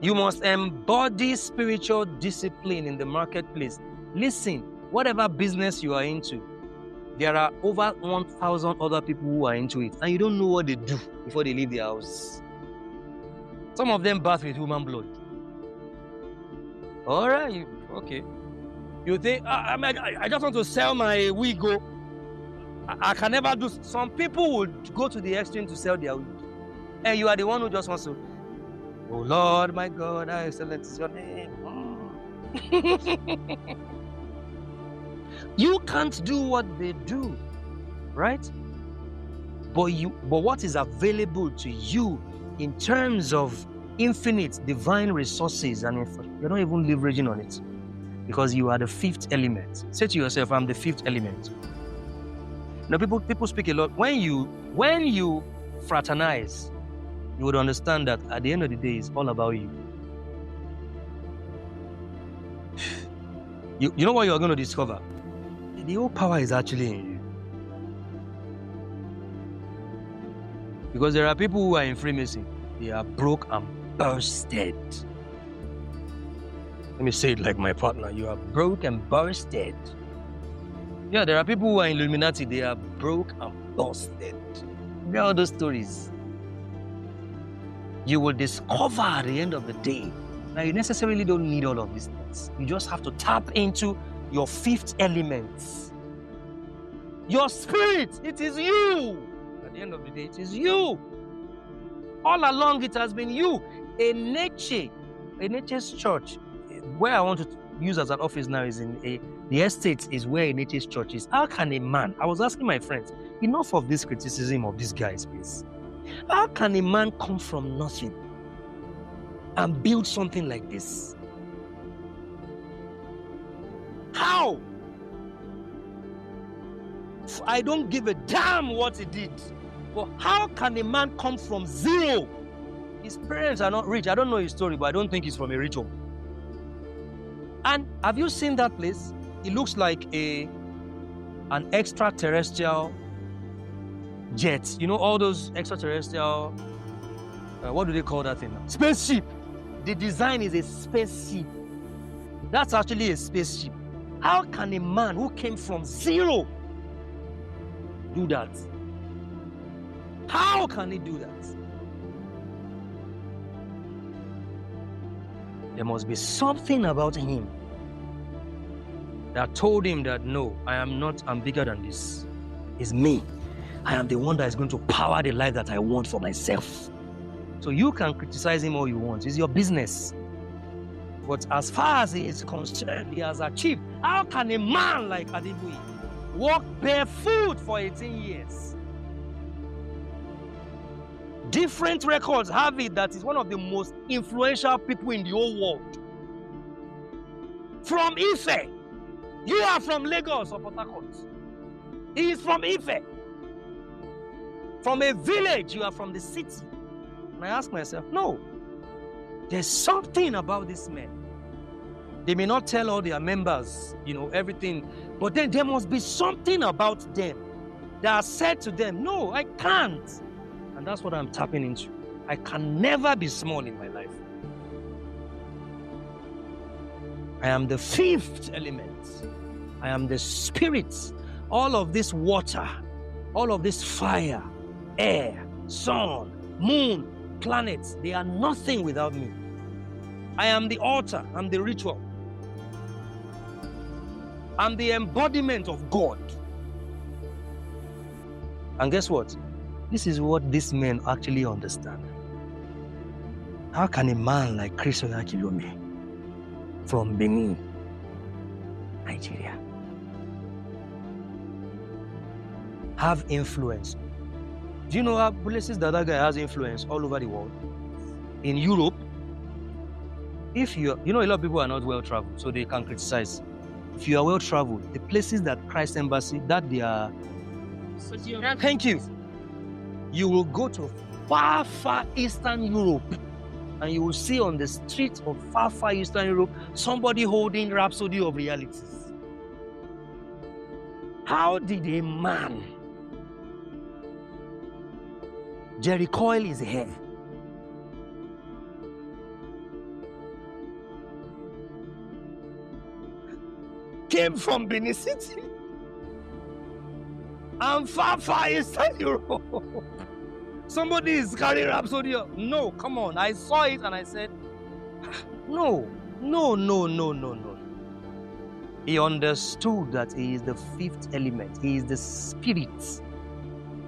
You must embody spiritual discipline in the marketplace. Listen, whatever business you are into, there are over 1,000 other people who are into it, and you don't know what they do before they leave their house. Some of them bath with human blood. All right, okay. You think, I just want to sell my wig. I can never do. Some people would go to the extreme to sell their wig. And you are the one who just wants to, oh Lord, my God, how excellent is your name. You can't do what they do, right? But what is available to you in terms of infinite divine resources, and you're not even leveraging on it because you are the fifth element. Say to yourself, I'm the fifth element. Now, people speak a lot. When you fraternize, you would understand that at the end of the day, it's all about you. You know what you're going to discover? The whole power is actually in you. Because there are people who are in Freemason. They are broke and bursted. Let me say it like my partner. You are broke and bursted. Yeah, there are people who are in Illuminati. They are broke and busted. There are those stories. You will discover at the end of the day that you necessarily don't need all of these things. You just have to tap into your fifth element. Your spirit, it is you. At the end of the day, it is you. All along, it has been you. A Nature's church, where I want to use as an office now is in the estate is where a Nature's church is. How can a man, I was asking my friends, enough of this criticism of these guys, please. How can a man come from nothing and build something like this? How? I don't give a damn what he did. But how can a man come from zero? His parents are not rich. I don't know his story, but I don't think he's from a rich home. And have you seen that place? It looks like an extraterrestrial jet. You know, all those extraterrestrial, what do they call that thing now? Spaceship. The design is a spaceship. That's actually a spaceship. How can a man who came from zero do that? How can he do that? There must be something about him that told him that no, I'm bigger than this. It's me. I am the one that is going to power the life that I want for myself. So you can criticize him all you want. It's your business. But as far as he is concerned, he has achieved. How can a man like Adibui walk barefoot for 18 years? Different records have it that he's one of the most influential people in the whole world. From Ife. You are from Lagos or PORTHACOURT. He is from Ife. From a village, you are from the city. And I ask myself, no. There's something about this man. They may not tell all their members, everything. But then there must be something about them that said to them, no, I can't. And that's what I'm tapping into. I can never be small in my life. I am the fifth element. I am the spirit. All of this water, all of this fire, air, sun, moon, planets, they are nothing without me. I am the altar. I'm the ritual. I'm the embodiment of God. And guess what? This is what these men actually understand. How can a man like Chris Oyakhilome from Benin, Nigeria, have influence? Do you know how places that guy has influence all over the world? In Europe, if a lot of people are not well traveled, so they can criticize. If you are well traveled, the places that Christ Embassy, that they are, thank you. You will go to far, far Eastern Europe and you will see on the streets of far, far Eastern Europe somebody holding Rhapsody of Realities. How did a man, Jerry Coyle is here, came from Benin City. I'm far inside Europe. Somebody is carrying Rhapsody. No, come on. I saw it and I said, no. He understood that he is the fifth element. He is the spirit.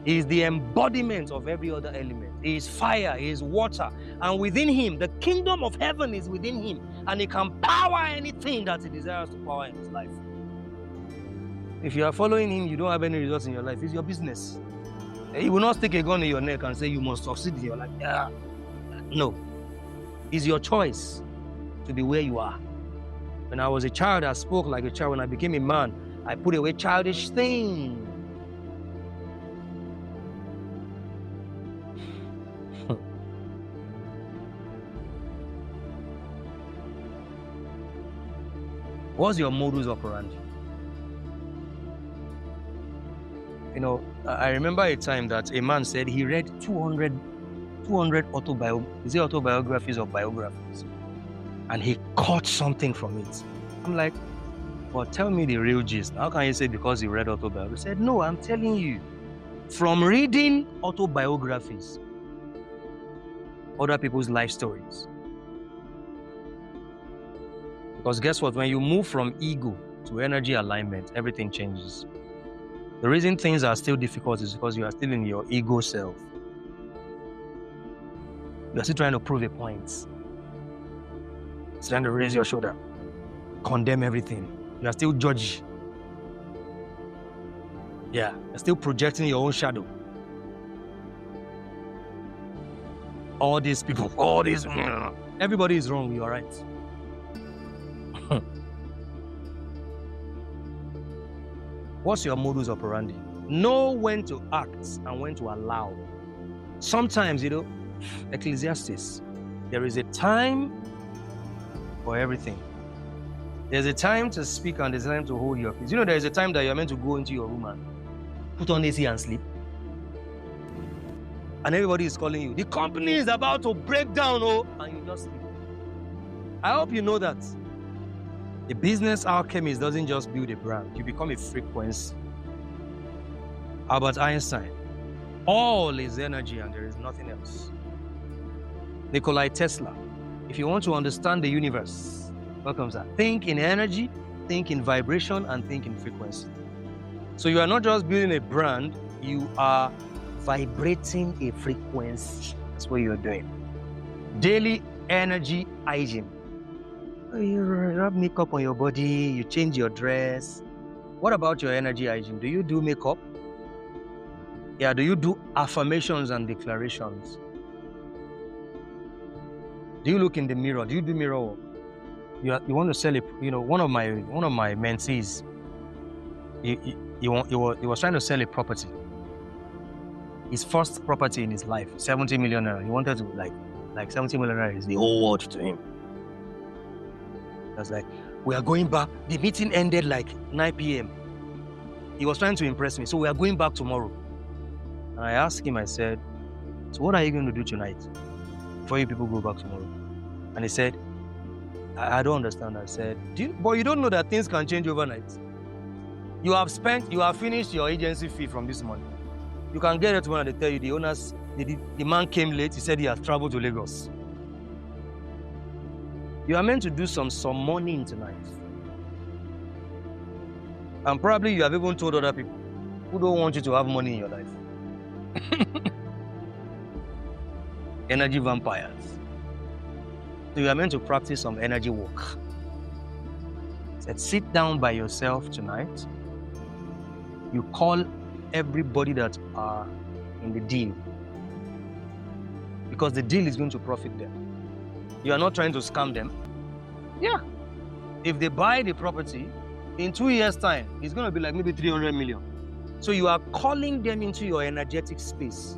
He is the embodiment of every other element. He is fire, he is water. And within him, the kingdom of heaven is within him. And he can power anything that he desires to power in his life. If you are following him, you don't have any results in your life. It's your business. He will not stick a gun in your neck and say you must succeed in your life. No. It's your choice to be where you are. When I was a child, I spoke like a child. When I became a man, I put away childish things. What's your modus operandi? You know, I remember a time that a man said he read 200 autobiographies or biographies, and he caught something from it. I'm like, well, tell me the real gist. How can you say because he read autobiography? He said, no, I'm telling you, from reading autobiographies, other people's life stories. Because guess what? When you move from ego to energy alignment, everything changes. The reason things are still difficult is because you are still in your ego self. You are still trying to prove a point. It's trying to raise your shoulder, condemn everything. You are still judgy. Yeah, you're still projecting your own shadow. All these people, everybody is wrong, you are right. What's your modus operandi? Know when to act and when to allow. Sometimes, Ecclesiastes, there is a time for everything. There's a time to speak and there's a time to hold your peace. There is a time that you're meant to go into your room and put on AC and sleep. And everybody is calling you. The company is about to break down, and you just sleep. I hope you know that. A business alchemist doesn't just build a brand. You become a frequency. Albert Einstein. All is energy and there is nothing else. Nikola Tesla. If you want to understand the universe, welcome, sir. Think in energy, think in vibration, and think in frequency. So you are not just building a brand, you are vibrating a frequency. That's what you're doing. Daily energy hygiene. You rub makeup on your body, you change your dress. What about your energy hygiene? Do you do makeup? Yeah, do you do affirmations and declarations? Do you look in the mirror? Do you do mirror work? You want to sell it? One of my mentees, he was trying to sell a property. His first property in his life, 70 million naira. He wanted to like 70 million naira is the whole world to him. I was like, we are going back. The meeting ended like 9 p.m. He was trying to impress me. So we are going back tomorrow. And I asked him, I said, so what are you going to do tonight before you people go back tomorrow? And he said, I don't understand. I said, but you don't know that things can change overnight. You have finished your agency fee from this month. You can get it when they tell you the owners, the man came late. He said he has traveled to Lagos. You are meant to do some money tonight. And probably you have even told other people who don't want you to have money in your life. Energy vampires. So you are meant to practice some energy work. Said, sit down by yourself tonight. You call everybody that are in the deal. Because the deal is going to profit them. You are not trying to scam them. Yeah. If they buy the property, in 2 years' time, it's going to be like maybe 300 million. So you are calling them into your energetic space.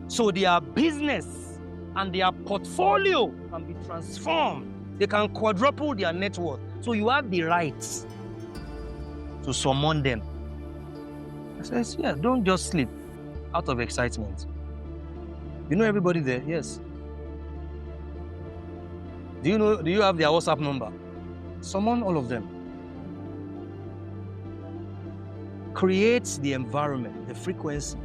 So their business and their portfolio can be transformed. They can quadruple their net worth. So you have the right to summon them. I says, yeah, don't just sleep out of excitement. You know everybody there? Yes. Do you have their WhatsApp number? Summon all of them. create the environment, the frequency,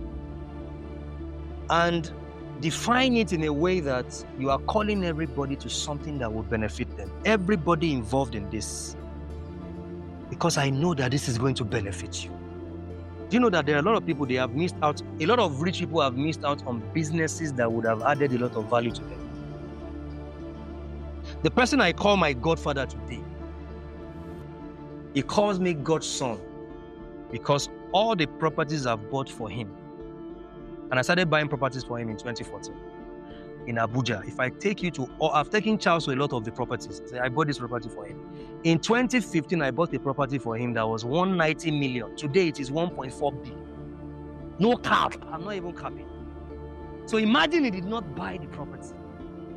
and define it in a way that you are calling everybody to something that will benefit them. Everybody involved in this. Because I know that this is going to benefit you. Do you know that there are a lot of people, they have missed out, a lot of rich people have missed out on businesses that would have added a lot of value to them. The person I call my godfather today, he calls me God's son because all the properties I've bought for him. And I started buying properties for him in 2014 in Abuja. If I take you to, or I've taken Charles to a lot of the properties. I bought this property for him. In 2015, I bought a property for him that was 190 million. Today, it is 1.4 billion. No cap. I'm not even capping. So imagine he did not buy the property.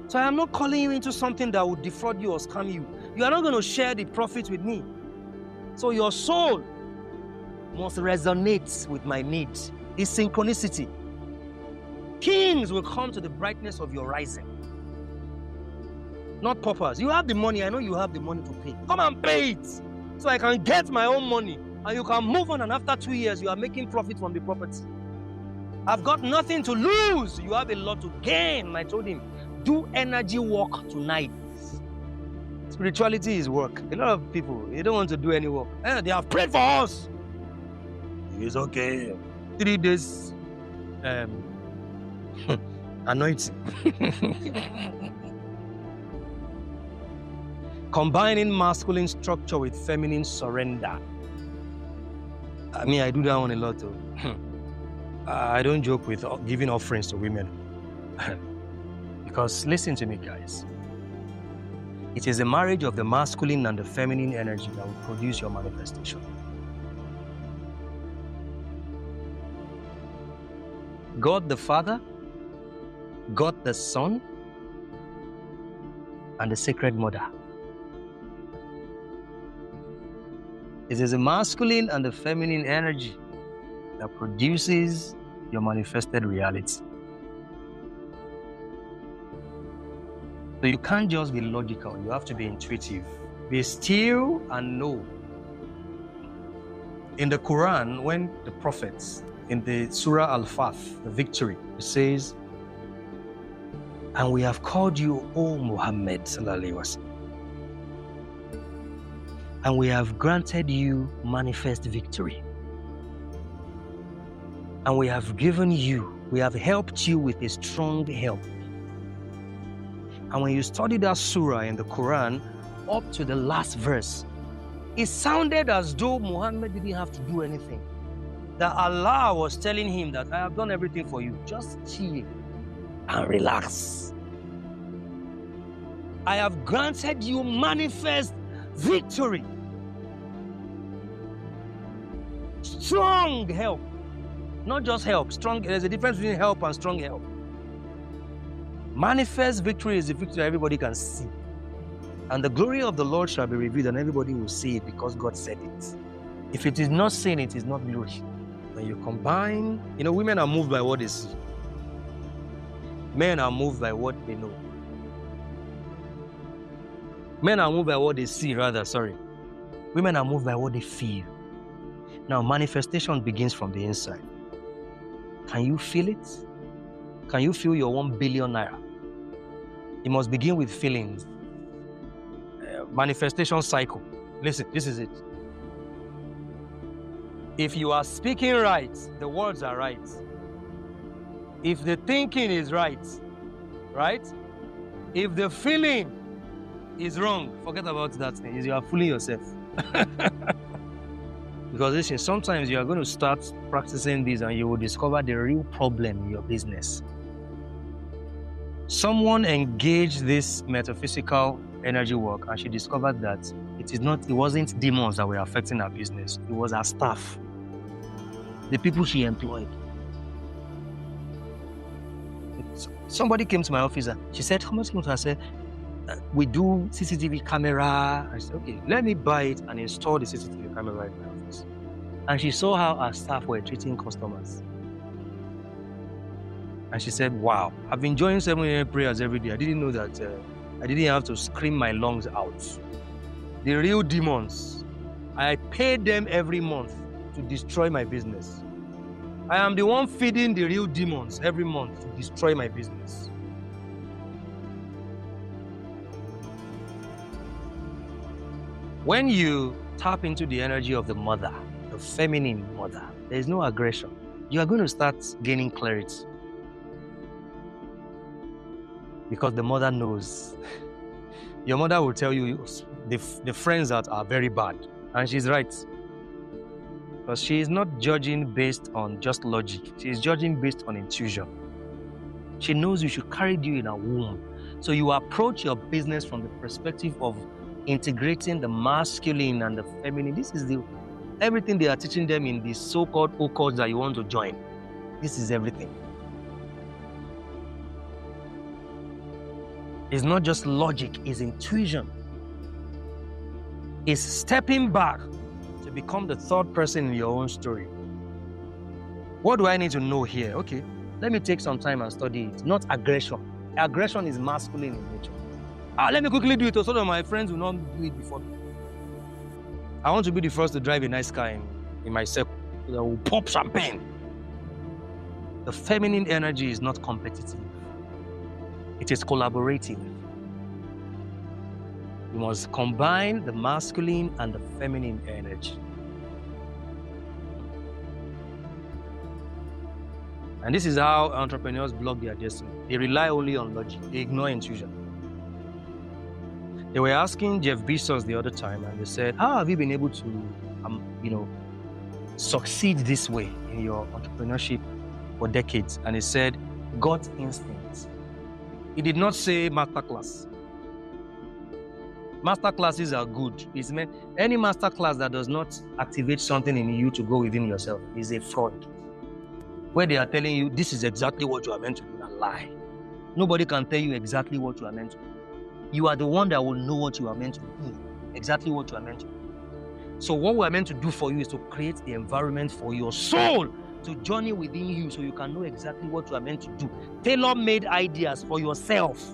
So I am not calling you into something that would defraud you or scam you. You are not going to share the profit with me. So your soul must resonate with my needs. It's synchronicity. Kings will come to the brightness of your rising. Not paupers. You have the money. I know you have the money to pay. Come and pay it so I can get my own money. And you can move on, and after 2 years, you are making profit from the property. I've got nothing to lose. You have a lot to gain. I told him, do energy work tonight. Spirituality is work. A lot of people, they don't want to do any work. They have prayed for us. It's okay. 3 days anointing. Combining masculine structure with feminine surrender. I mean, I do that one a lot too. I don't joke with giving offerings to women. Because listen to me, guys. It is the marriage of the masculine and the feminine energy that will produce your manifestation. God the Father, God the Son, and the Sacred Mother. It is the masculine and the feminine energy that produces your manifested reality. So you can't just be logical, you have to be intuitive. Be still and know. In the Quran, when the prophets, in the Surah Al-Fath, the victory, it says, and we have called you, O Muhammad, sallallahu alaihi wasallam, and we have granted you manifest victory. And we have given you, we have helped you with a strong help. And when you study that surah in the Quran, up to the last verse, it sounded as though Muhammad didn't have to do anything. That Allah was telling him that I have done everything for you. Just chill and relax. I have granted you manifest victory. Strong help. Not just help, strong. There's a difference between help and strong help. Manifest victory is the victory everybody can see. And the glory of the Lord shall be revealed, and everybody will see it because God said it. If it is not seen, it is not glory. When you combine, women are moved by what they see. Men are moved by what they know. Men are moved by what they see, sorry. Women are moved by what they feel. Now, manifestation begins from the inside. Can you feel it? Can you feel your 1 billion naira? It must begin with feelings. Manifestation cycle. Listen, this is it. If you are speaking right, the words are right. If the thinking is right? If the feeling is wrong, forget about that thing. You are fooling yourself. Because listen, sometimes you are going to start practicing this and you will discover the real problem in your business. Someone engaged this metaphysical energy work and she discovered that it wasn't demons that were affecting her business. It was her staff. The people she employed. Somebody came to my office and she said, how much came to her? I said, we do CCTV camera. I said, okay, let me buy it and install the CCTV camera in my office. And she saw how our staff were treating customers. And she said, wow, I've been joining 7 a.m. prayers every day. I didn't know that I didn't have to scream my lungs out. The real demons, I paid them every month to destroy my business. I am the one feeding the real demons every month to destroy my business. When you tap into the energy of the mother, the feminine mother, there is no aggression. You are going to start gaining clarity. Because the mother knows. Your mother will tell you the friends that are very bad. And she's right. Because she is not judging based on just logic. She is judging based on intuition. She knows you should carry you in her womb. So you approach your business from the perspective of integrating the masculine and the feminine. This is everything they are teaching them in these so-called occults that you want to join. This is everything. It's not just logic, it's intuition. It's stepping back to become the third person in your own story. What do I need to know here? Okay, let me take some time and study it. Not aggression. Aggression is masculine in nature. Let me quickly do it so that my friends will not do it before me. I want to be the first to drive a nice car in my circle. So that will pop champagne. The feminine energy is not competitive. It is collaborative. You must combine the masculine and the feminine energy. And this is how entrepreneurs block their destiny. They rely only on logic. They ignore intuition. They were asking Jeff Bezos the other time, and they said, how have you been able to, succeed this way in your entrepreneurship for decades? And he said, gut instinct. He did not say masterclass. Masterclasses are good. It's meant any masterclass that does not activate something in you to go within yourself is a fraud. Where they are telling you this is exactly what you are meant to do, a lie. Nobody can tell you exactly what you are meant to do. You are the one that will know what you are meant to do, exactly what you are meant to do. So what we are meant to do for you is to create the environment for your soul to journey within you so you can know exactly what you are meant to do. Tailor-made ideas for yourself.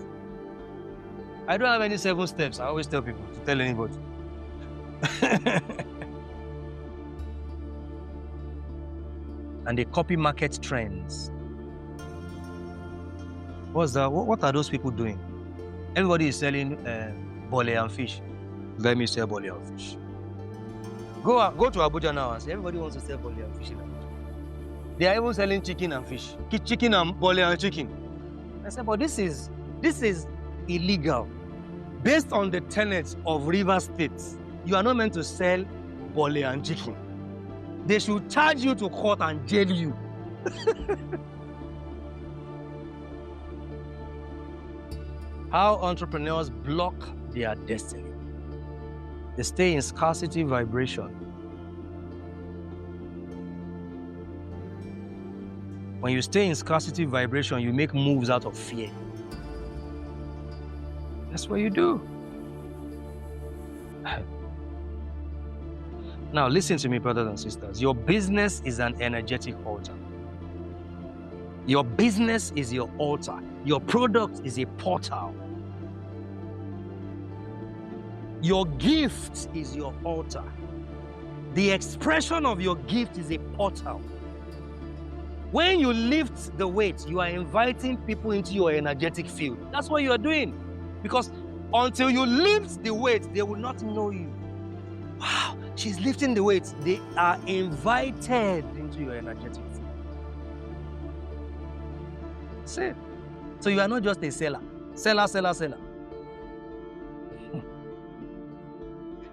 I don't have any 7 steps. I always tell people to tell anybody. And they copy market trends. What's that? What are those people doing? Everybody is selling bole and fish. Let me sell bole and fish. Go to Abuja now and say everybody wants to sell bole and fish in Abuja. They are even selling chicken and fish. Chicken and bole and chicken. I said, but this is illegal. Based on the tenets of River State, you are not meant to sell bole and chicken. They should charge you to court and jail you. How entrepreneurs block their destiny. They stay in scarcity vibration. When you stay in scarcity vibration, you make moves out of fear. That's what you do. Now, listen to me, brothers and sisters. Your business is an energetic altar. Your business is your altar. Your product is a portal. Your gift is your altar. The expression of your gift is a portal. When you lift the weight, you are inviting people into your energetic field. That's what you are doing. Because until you lift the weight, they will not know you. Wow, she's lifting the weight. They are invited into your energetic field. See? So you are not just a seller. Seller.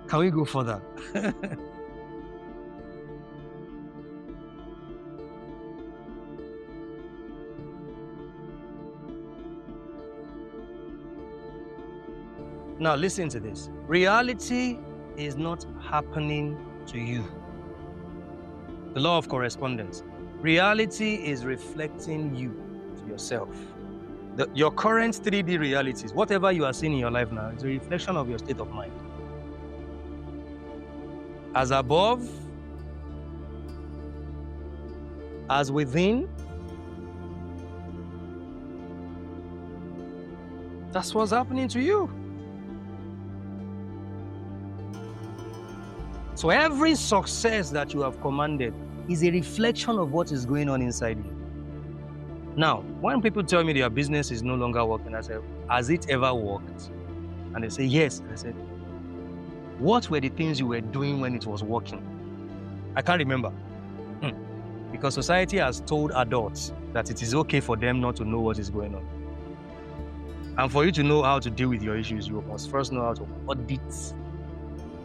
Can we go further? Now listen to this. Reality is not happening to you. The law of correspondence. Reality is reflecting you to yourself. Your current 3D realities, whatever you are seeing in your life now, is a reflection of your state of mind. As above, as within, that's what's happening to you. So every success that you have commanded is a reflection of what is going on inside you. Now, when people tell me their business is no longer working, I say, has it ever worked? And they say, yes. And I said, what were the things you were doing when it was working? I can't remember. Because society has told adults that it is okay for them not to know what is going on. And for you to know how to deal with your issues, you must first know how to audit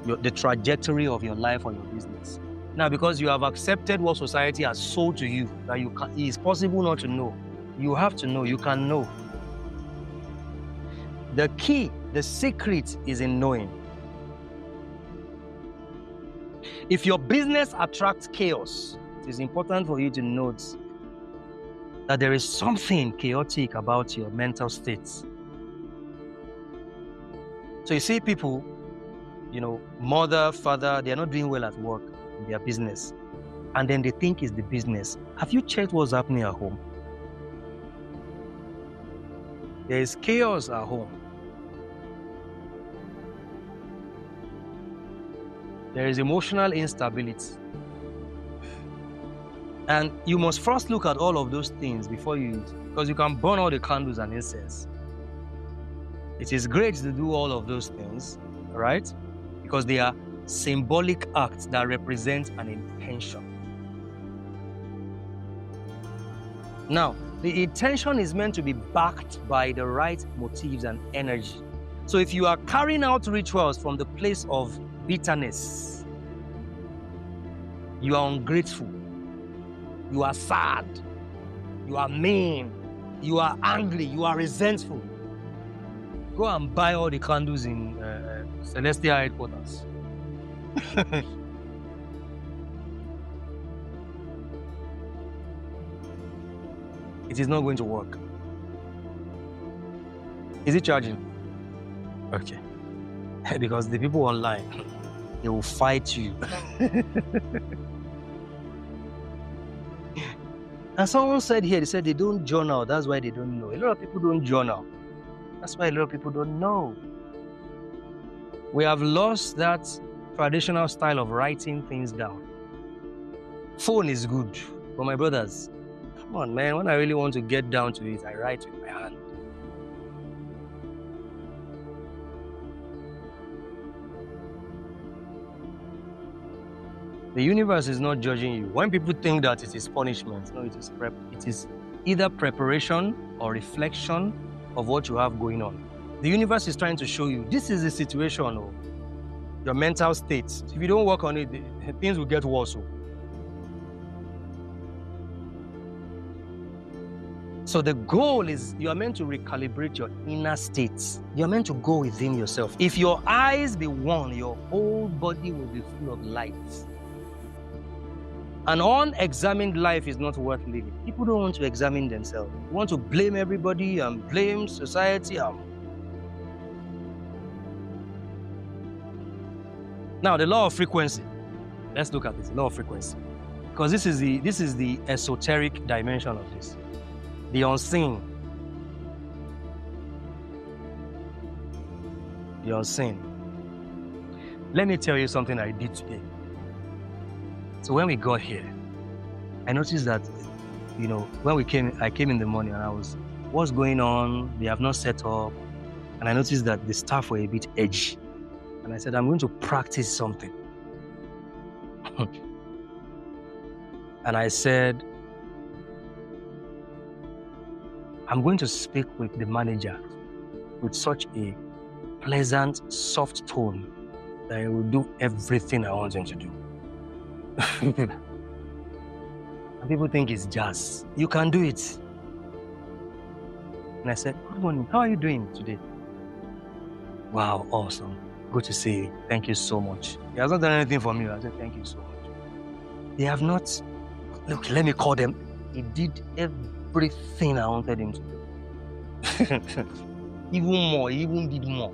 the trajectory of your life or your business. Now, because you have accepted what society has sold to you, that it is possible not to know, you have to know, you can know. The key, the secret is in knowing. If your business attracts chaos, it is important for you to note that there is something chaotic about your mental states. So you see people, mother, father, they are not doing well at work in their business. And then they think it's the business. Have you checked what's happening at home? There is chaos at home. There is emotional instability. And you must first look at all of those things before you eat, because you can burn all the candles and incense. It is great to do all of those things, right? Because they are symbolic acts that represent an intention. Now, the intention is meant to be backed by the right motives and energy. So if you are carrying out rituals from the place of bitterness, you are ungrateful, you are sad, you are mean, you are angry, you are resentful, go and buy all the candles in Celestial headquarters. It is not going to work. Is it charging? Okay. Because the people online, they will fight you. And someone said here, they said they don't journal. That's why they don't know. A lot of people don't journal. That's why a lot of people don't know. We have lost that traditional style of writing things down. Phone is good, but my brothers, come on, man. When I really want to get down to it, I write with my hand. The universe is not judging you. When people think that it is punishment, no, it is either preparation or reflection of what you have going on. The universe is trying to show you, this is the situation of your mental state. If you don't work on it, things will get worse. So the goal is you are meant to recalibrate your inner states. You are meant to go within yourself. If your eyes be one, your whole body will be full of light. An unexamined life is not worth living. People don't want to examine themselves. They want to blame everybody and blame society. Now, the law of frequency. Let's look at this, law of frequency. Because this is the esoteric dimension of this. The unseen. The unseen. Let me tell you something I did today. So when we got here, I noticed that, when I came in the morning and I was, what's going on? They have not set up. And I noticed that the staff were a bit edgy. And I said, I'm going to practice something. And I said, I'm going to speak with the manager with such a pleasant, soft tone that he will do everything I want him to do. And people think it's jazz. You can do it. And I said, good morning, how are you doing today? Wow, awesome. Good to see you. Thank you so much. He has not done anything for me. I said, thank you so much. They have not, look, let me call them. He did everything I wanted him to do. Even more, he even did more.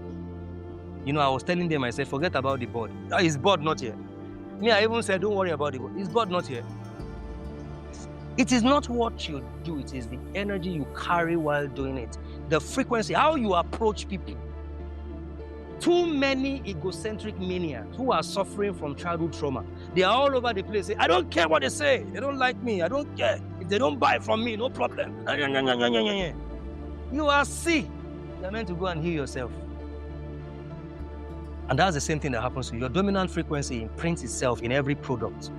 I was telling them, I said, forget about the board. His board not here. Me, I even said, don't worry about the board. His board not here. It is not what you do, it is the energy you carry while doing it. The frequency, how you approach people. Too many egocentric maniacs who are suffering from childhood trauma. They are all over the place. Say, I don't care what they say. They don't like me. I don't care. If they don't buy from me, no problem. You are sick. You're meant to go and heal yourself. And that's the same thing that happens to you. Your dominant frequency imprints itself in every product,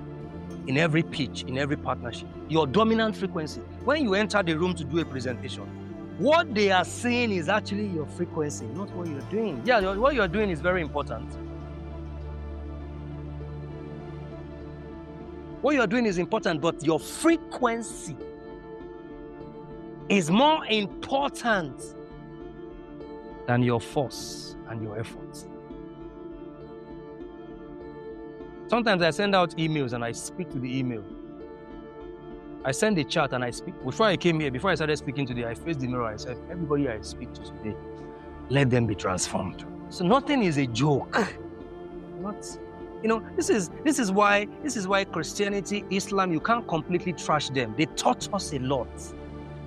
in every pitch, in every partnership. Your dominant frequency. When you enter the room to do a presentation, what they are saying is actually your frequency, not what you're doing. Yeah, what you're doing is very important. What you're doing is important, but your frequency is more important than your force and your efforts. Sometimes I send out emails and I speak to the email. I send a chat and I speak. Before I came here, before I started speaking today, I faced the mirror. I said, everybody I speak to today, let them be transformed. So nothing is a joke. This is why Christianity, Islam, you can't completely trash them. They taught us a lot.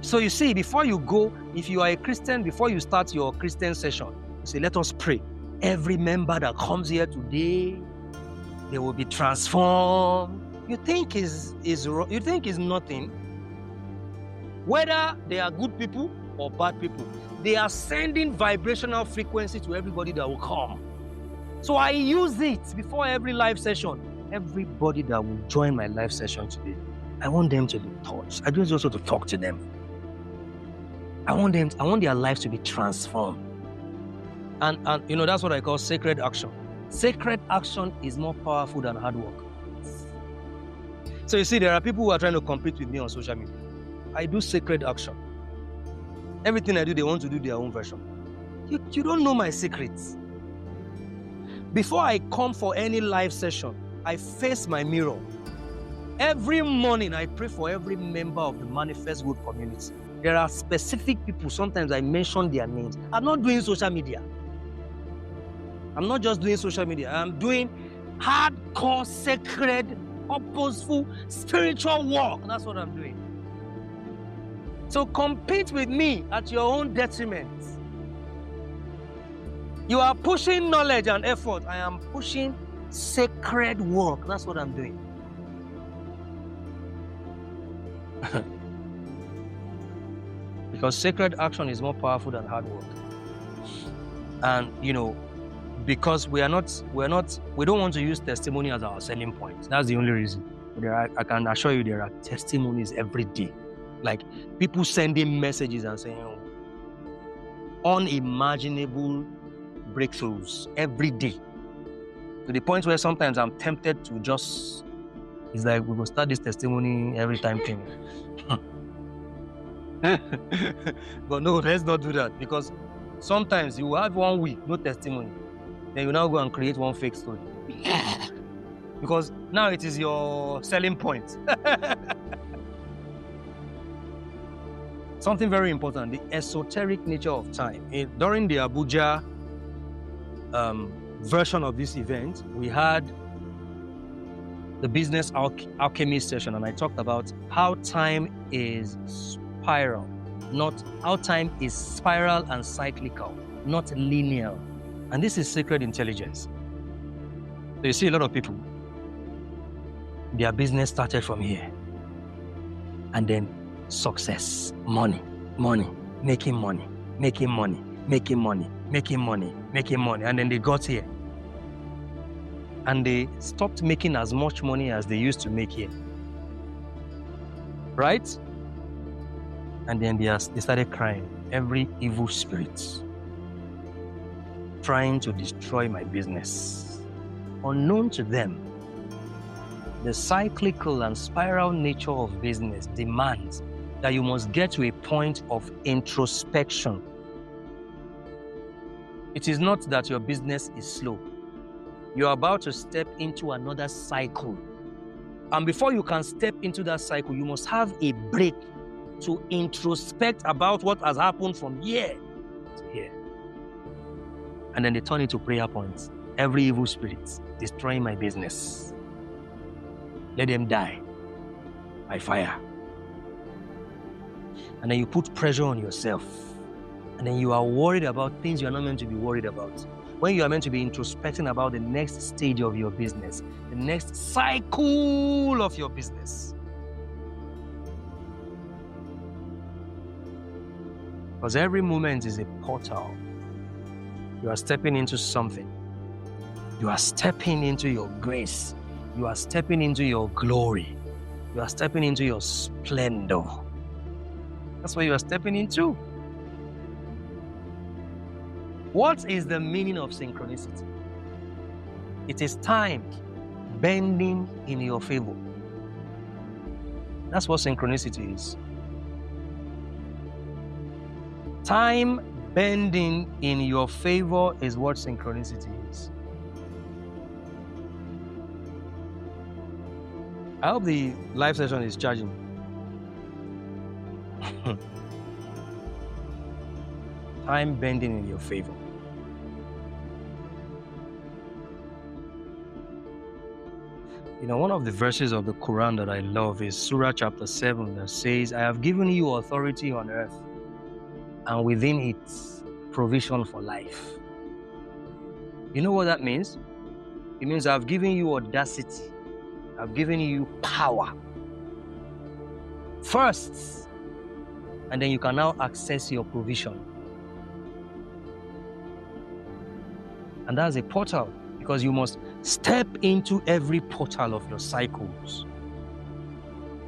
So you see, before you go, if you are a Christian, before you start your Christian session, you say, let us pray. Every member that comes here today, they will be transformed. You think is nothing. Whether they are good people or bad people, they are sending vibrational frequency to everybody that will come. So I use it before every live session. Everybody that will join my live session today, I want them to be touched. I just also to talk to them. I want their lives to be transformed. And that's what I call sacred action. Sacred action is more powerful than hard work. So you see, there are people who are trying to compete with me on social media. I do sacred action. Everything I do, they want to do their own version. You don't know my secrets. Before I come for any live session, I face my mirror. Every morning, I pray for every member of the Manifest Good community. There are specific people, sometimes I mention their names. I'm not doing social media. I'm not just doing social media. I'm doing hardcore, sacred, purposeful, spiritual work. That's what I'm doing. So compete with me at your own detriment. You are pushing knowledge and effort. I am pushing sacred work. That's what I'm doing. Because sacred action is more powerful than hard work. And because we don't want to use testimony as our selling point. That's the only reason. I can assure you there are testimonies every day. Like people sending messages and saying unimaginable breakthroughs every day. To the point where sometimes I'm tempted to it's like we will start this testimony every time thing. But no, let's not do that, because sometimes you will have 1 week, no testimony. Then you now go and create one fake story. Because now it is your selling point. Something very important, the esoteric nature of time. During the Abuja version of this event, we had the business alchemist session, and I talked about how time is spiral, how time is spiral and cyclical, not linear. And this is sacred intelligence. So you see a lot of people, their business started from here. And then success, money, making money. And then they got here. And they stopped making as much money as they used to make here. Right? And then they started crying. Every evil spirit trying to destroy my business. Unknown to them, the cyclical and spiral nature of business demands that you must get to a point of introspection. It is not that your business is slow. You're about to step into another cycle. And before you can step into that cycle, you must have a break to introspect about what has happened from here to here. And then they turn into prayer points. Every evil spirit destroying my business, let them die by fire. And then you put pressure on yourself. And And then you are worried about things you are not meant to be worried about. When you are meant to be introspecting about the next stage of your business, the next cycle of your business. Because every moment is a portal. You are stepping into something. You are stepping into your grace. You are stepping into your glory. You are stepping into your splendor. That's what you are stepping into. What is the meaning of synchronicity? It is time bending in your favor. That's what synchronicity is. Time bending in your favor is what synchronicity is. I hope the live session is charging. Time bending in your favor. You know, one of the verses of the Quran that I love is Surah chapter 7 that says, I have given you authority on earth and within it provision for life. You know what that means? It means I've given you audacity. I've given you power first, and then you can now access your provision. And that's a portal, because you must step into every portal of your cycles.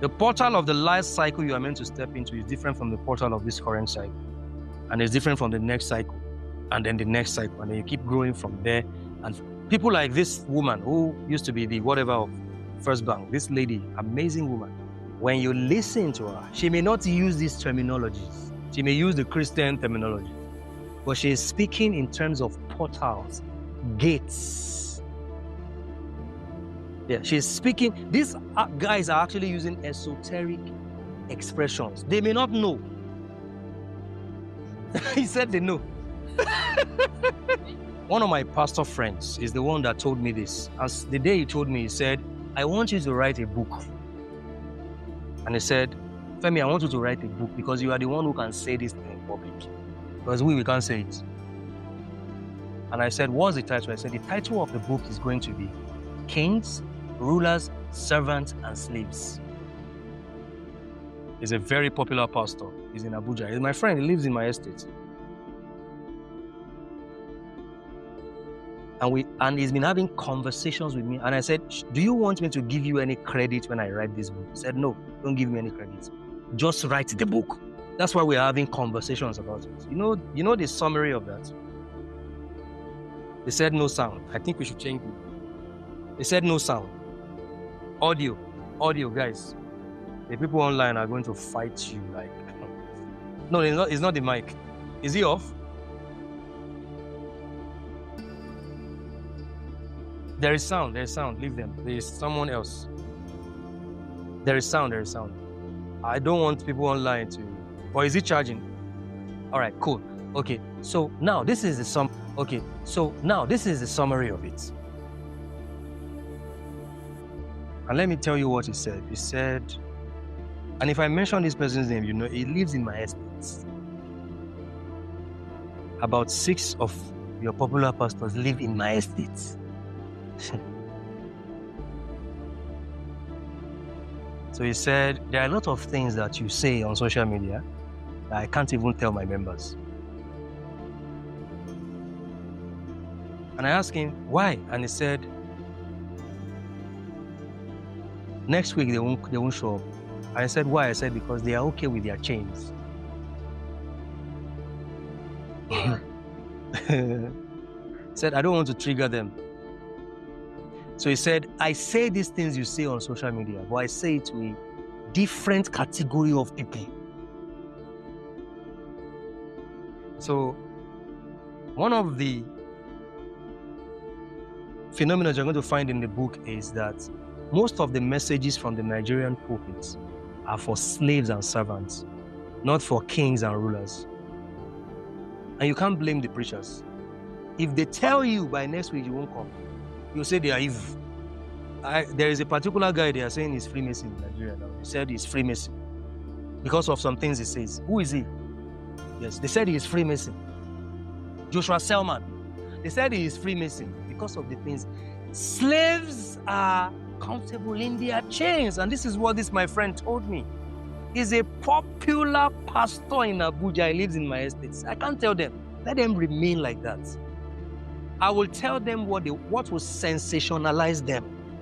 The portal of the last cycle you are meant to step into is different from the portal of this current cycle. And it's different from the next cycle, and then the next cycle, and then you keep growing from there. And people like this woman who used to be the whatever of First Bank, this lady, amazing woman, when you listen to her, she may not use these terminologies. She may use the Christian terminology, but she is speaking in terms of portals, gates. Yeah, she's speaking. These guys are actually using esoteric expressions. They may not know. He said they know. One of my pastor friends is the one that told me this. As the day he told me, he said, I want you to write a book. And he said, Femi, I want you to write a book because you are the one who can say this thing in public. Because we can't say it. And I said, what's the title? I said, the title of the book is going to be Kings, Rulers, Servants, and Slaves. He's a very popular pastor. He's in Abuja. He's my friend. He lives in my estate. And he's been having conversations with me. And I said, do you want me to give you any credit when I write this book? He said, no, don't give me any credit. Just write the book. That's why we're having conversations about it. You know the summary of that? They said no sound. I think we should change it. They said no sound. Audio, guys. The people online are going to fight you like... No, it's not the mic. Is he off? There is sound. Leave them. There is someone else. There is sound. I don't want people online to... Or is it charging? All right, cool. Okay, so now this is the summary of it. And let me tell you what he said. He said, and if I mention this person's name, you know, he lives in my estate. About 6 of your popular pastors live in my estate. So he said, there are a lot of things that you say on social media that I can't even tell my members. And I asked him, why? And he said, next week they won't show up. And I said, why? I said, because they are okay with their chains. He said, I don't want to trigger them. So he said, I say these things you say on social media, but I say it to a different category of people. So one of the phenomena you're going to find in the book is that most of the messages from the Nigerian pulpits are for slaves and servants, not for kings and rulers. And you can't blame the preachers. If they tell you by next week you won't come, you say they are evil. There is a particular guy they are saying he's Freemason in Nigeria now. He said he's Freemason because of some things he says. Who is he? Yes, they said he is Freemason. Joshua Selman, they said he is Freemason because of the things. Slaves are comfortable in their chains. And this is what this my friend told me. He's a popular pastor in Abuja. He lives in my estate. I can't tell them. Let them remain like that. I will tell them what will sensationalize them.